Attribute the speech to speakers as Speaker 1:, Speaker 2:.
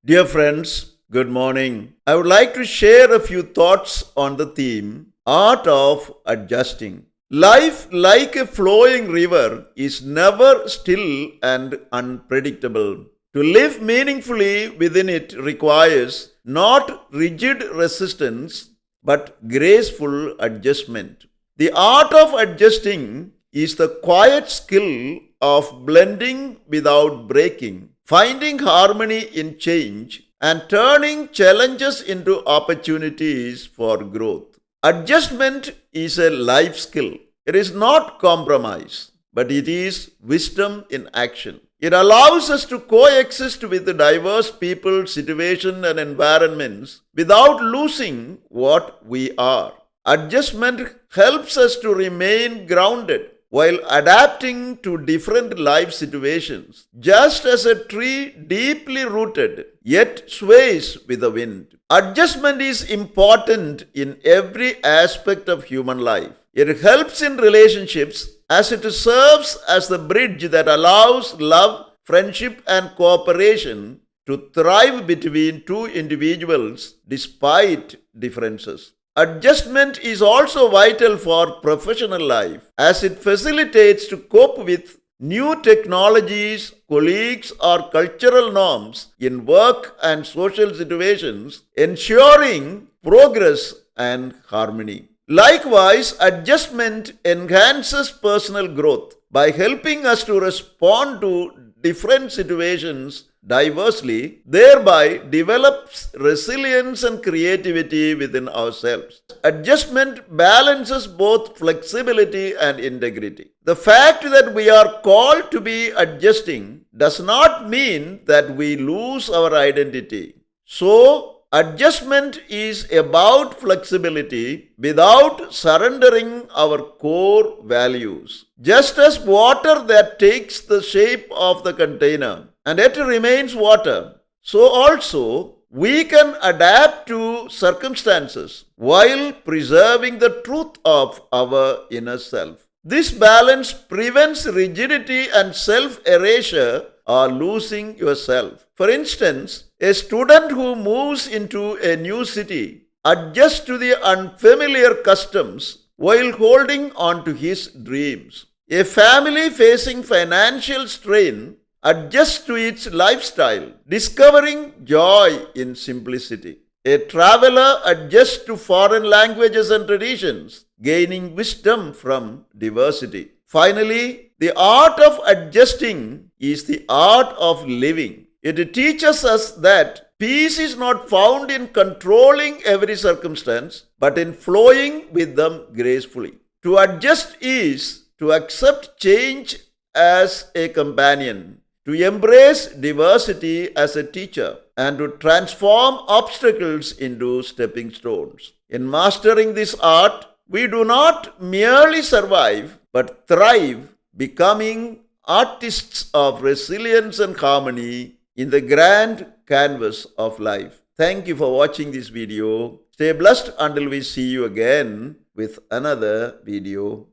Speaker 1: Dear friends, good morning. I would like to share a few thoughts on the theme Art of Adjusting. Life, like a flowing river, is never still and unpredictable. To live meaningfully within it requires not rigid resistance but graceful adjustment. The art of adjusting is the quiet skill of blending without breaking, finding harmony in change, and turning challenges into opportunities for growth. Adjustment is a life skill. It is not compromise, but it is wisdom in action. It allows us to coexist with the diverse people, situations, and environments without losing what we are. Adjustment helps us to remain grounded while adapting to different life situations, just as a tree deeply rooted yet sways with the wind. Adjustment is important in every aspect of human life. It helps in relationships as it serves as the bridge that allows love, friendship, and cooperation to thrive between two individuals despite differences. Adjustment is also vital for professional life as it facilitates to cope with new technologies, colleagues, or cultural norms in work and social situations, ensuring progress and harmony. Likewise, adjustment enhances personal growth by helping us to respond to different situations diversely, thereby develops resilience and creativity within ourselves. Adjustment balances both flexibility and integrity. The fact that we are called to be adjusting does not mean that we lose our identity. So, adjustment is about flexibility without surrendering our core values. Just as water that takes the shape of the container and yet remains water, so also we can adapt to circumstances while preserving the truth of our inner self. This balance prevents rigidity and self-erasure or losing yourself. For instance, a student who moves into a new city adjusts to the unfamiliar customs while holding on to his dreams. A family facing financial strain adjusts to its lifestyle, discovering joy in simplicity. A traveler adjusts to foreign languages and traditions, gaining wisdom from diversity. Finally, the art of adjusting is the art of living. It teaches us that peace is not found in controlling every circumstance, but in flowing with them gracefully. To adjust is to accept change as a companion, to embrace diversity as a teacher, and to transform obstacles into stepping stones. In mastering this art, we do not merely survive, but thrive, becoming artists of resilience and harmony in the grand canvas of life. Thank you for watching this video. Stay blessed until we see you again with another video.